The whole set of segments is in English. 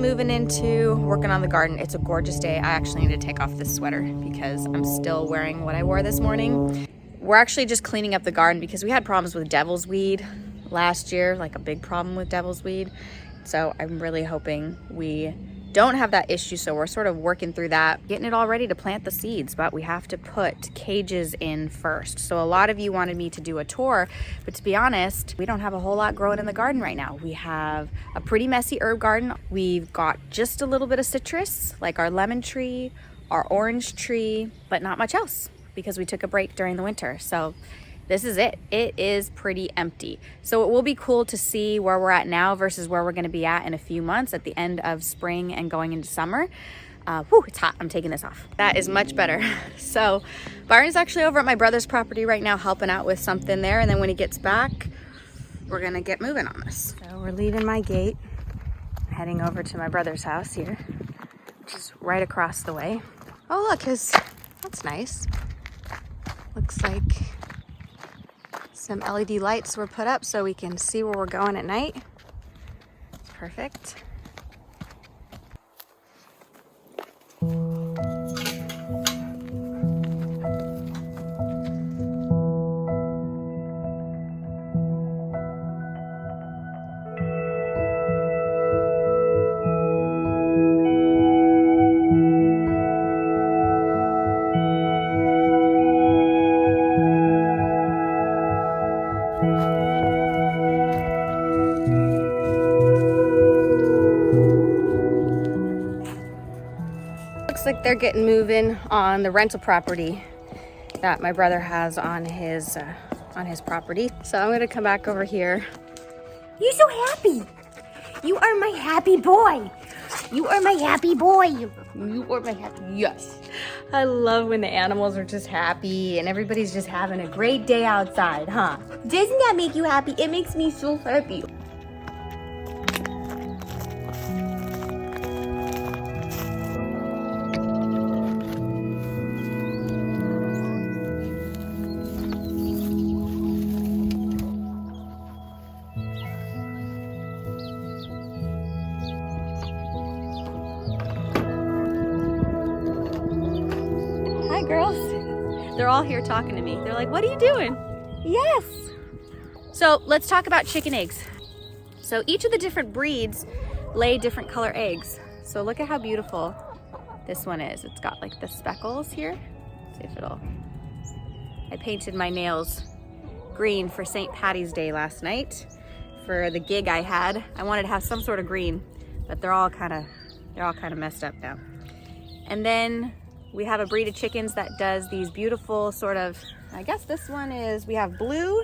moving into working on the garden. It's a gorgeous day. I actually need to take off this sweater because I'm still wearing what I wore this morning. We're actually just cleaning up the garden because we had problems with devil's weed last year, like a big problem with devil's weed. So I'm really hoping we don't have that issue. So we're sort of working through that, getting it all ready to plant the seeds, but we have to put cages in first. So a lot of you wanted me to do a tour, but to be honest, we don't have a whole lot growing in the garden right now. We have a pretty messy herb garden. We've got just a little bit of citrus, like our lemon tree, our orange tree, but not much else because we took a break during the winter. So this is it. It is pretty empty. So it will be cool to see where we're at now versus where we're gonna be at in a few months at the end of spring and going into summer. It's hot, I'm taking this off. That is much better. So Byron's actually over at my brother's property right now helping out with something there. And then when he gets back, we're gonna get moving on this. So we're leaving my gate, heading over to my brother's house here, which is right across the way. Oh look, that's nice. Looks like some LED lights were put up so we can see where we're going at night. It's perfect. Looks like they're getting moving on the rental property that my brother has on his property. So I'm gonna come back over here. You're so happy. You are my happy boy. You are my happy boy. You are my happy, yes. I love when the animals are just happy and everybody's just having a great day outside, huh? Doesn't that make you happy? It makes me so happy. Girls, they're all here talking to me. They're like, what are you doing? Yes. So let's talk about chicken eggs. So each of the different breeds lay different color eggs. So look at how beautiful this one is. It's got like the speckles here. Let's see if I painted my nails green for St. Patty's Day last night for the gig I had. I wanted to have some sort of green, but they're all kind of messed up now. And then we have a breed of chickens that does these beautiful sort of, I guess this one is, we have blue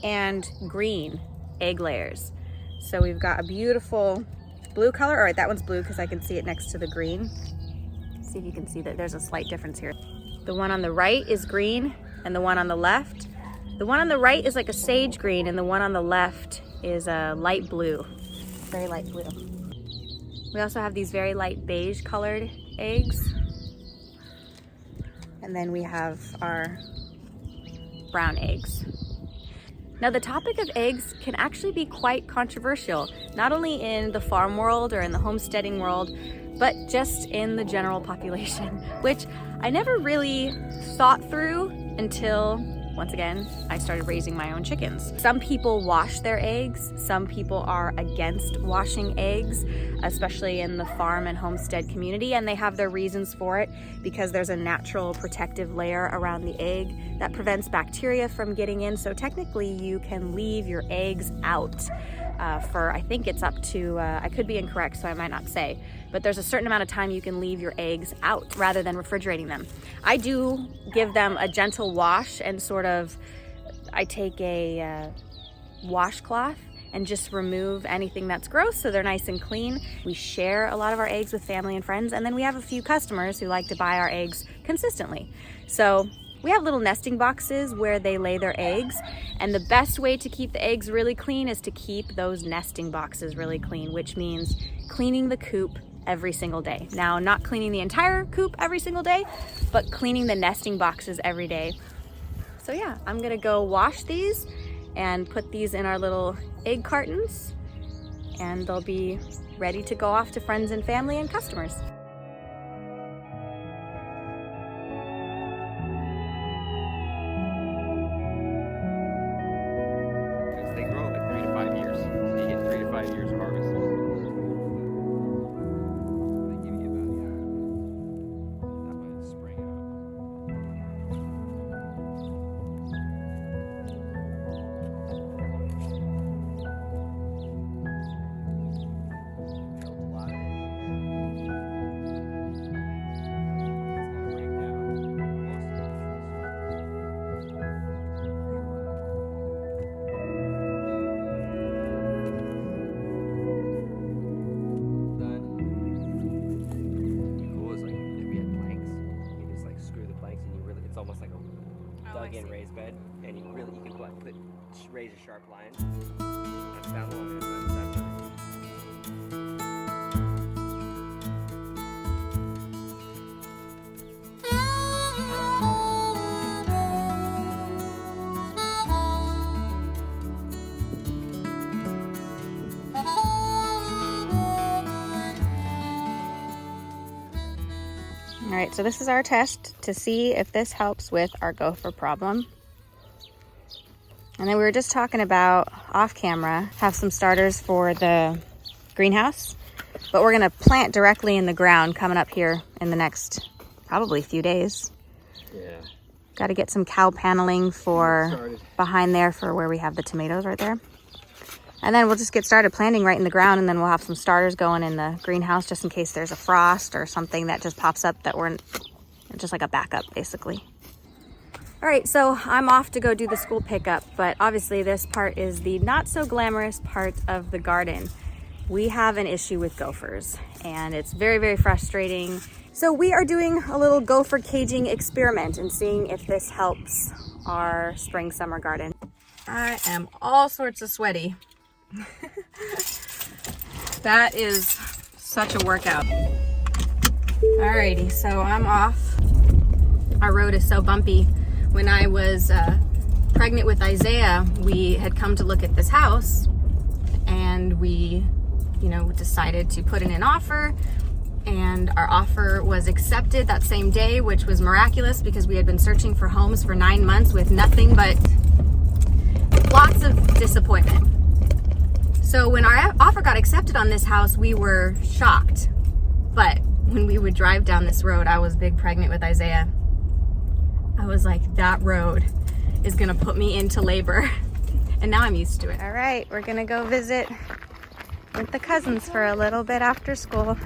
and green egg layers. So we've got a beautiful blue color. All right, that one's blue because I can see it next to the green. See if you can see that there's a slight difference here. The one on the right is green and the one on the left. The one on the right is like a sage green and the one on the left is a light blue, very light blue. We also have these very light beige colored eggs. And then we have our brown eggs. Now the topic of eggs can actually be quite controversial, not only in the farm world or in the homesteading world, but just in the general population, which I never really thought through until, once again, I started raising my own chickens. Some people wash their eggs. Some people are against washing eggs, especially in the farm and homestead community, and they have their reasons for it because there's a natural protective layer around the egg that prevents bacteria from getting in. So technically you can leave your eggs out for, I think it's up to, I could be incorrect, so I might not say, but there's a certain amount of time you can leave your eggs out rather than refrigerating them. I do give them a gentle wash and sort of, I take a washcloth and just remove anything that's gross so they're nice and clean. We share a lot of our eggs with family and friends, and then we have a few customers who like to buy our eggs consistently. So we have little nesting boxes where they lay their eggs, and the best way to keep the eggs really clean is to keep those nesting boxes really clean, which means cleaning the coop every single day. Now, not cleaning the entire coop every single day, but cleaning the nesting boxes every day. So yeah, I'm gonna go wash these and put these in our little egg cartons and they'll be ready to go off to friends and family and customers. They grow like 3 to 5 years. So you get 3 to 5 years of harvest. They give you about, that way it's spring out. A lot of it. It's gonna break down. Most of done. Cool is like if we had planks, you just like screw the planks and you really, it's almost like a dug-in raised bed, and you really, you can like raise a sharp line. That's down the line. That's done. All right, so this is our test to see if this helps with our gopher problem. And then we were just talking about off camera, have some starters for the greenhouse, but we're gonna plant directly in the ground coming up here in the next probably few days. Yeah. Got to get some cow paneling for behind there for where we have the tomatoes right there. And then we'll just get started planting right in the ground, and then we'll have some starters going in the greenhouse just in case there's a frost or something that just pops up that we're just like a backup basically. All right, so I'm off to go do the school pickup, but obviously this part is the not so glamorous part of the garden. We have an issue with gophers and it's very, very frustrating. So we are doing a little gopher caging experiment and seeing if this helps our spring summer garden. I am all sorts of sweaty. That is such a workout. Alrighty, so I'm off. Our road is so bumpy. When I was pregnant with Isaiah, we had come to look at this house and we, decided to put in an offer, and our offer was accepted that same day, which was miraculous because we had been searching for homes for 9 months with nothing but lots of disappointment. So when our offer got accepted on this house, we were shocked. But when we would drive down this road, I was big pregnant with Isaiah. I was like, that road is gonna put me into labor. And now I'm used to it. All right, we're gonna go visit with the cousins for a little bit after school.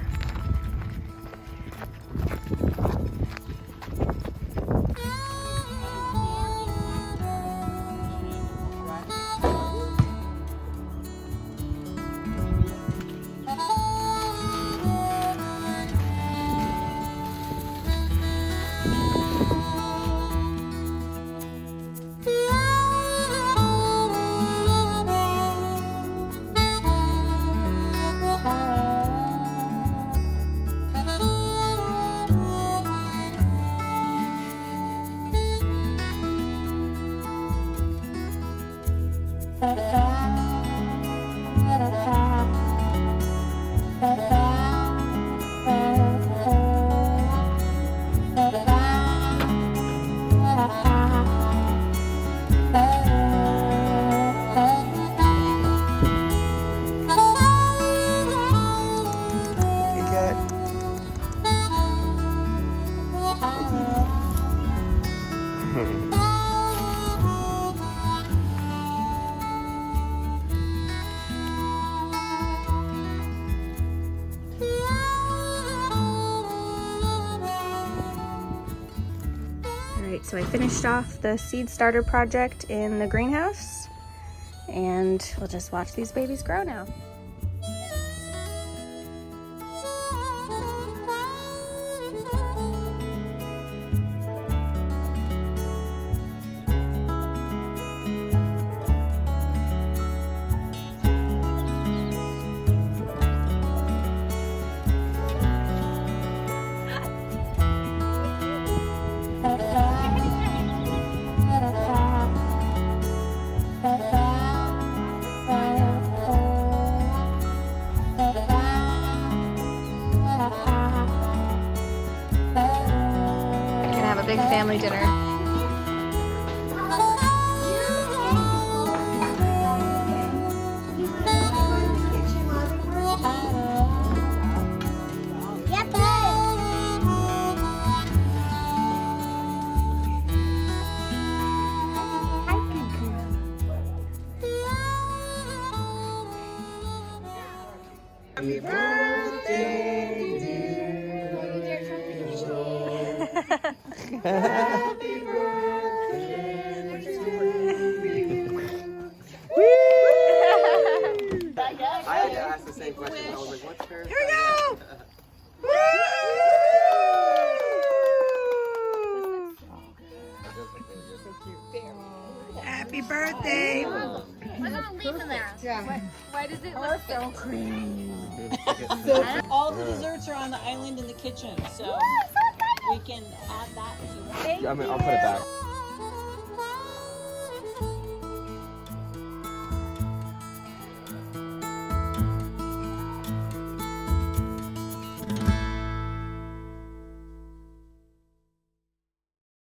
So I finished off the seed starter project in the greenhouse, and we'll just watch these babies grow now. big family dinner. Happy birthday, dear. Happy birthday to you. I had to ask the same question. I was like, what's her? Here we go. Happy birthday. What's a leaf in there? Why does it look so creamy? All the desserts are on the island in the kitchen, so we can add that if you want. I'll put it back.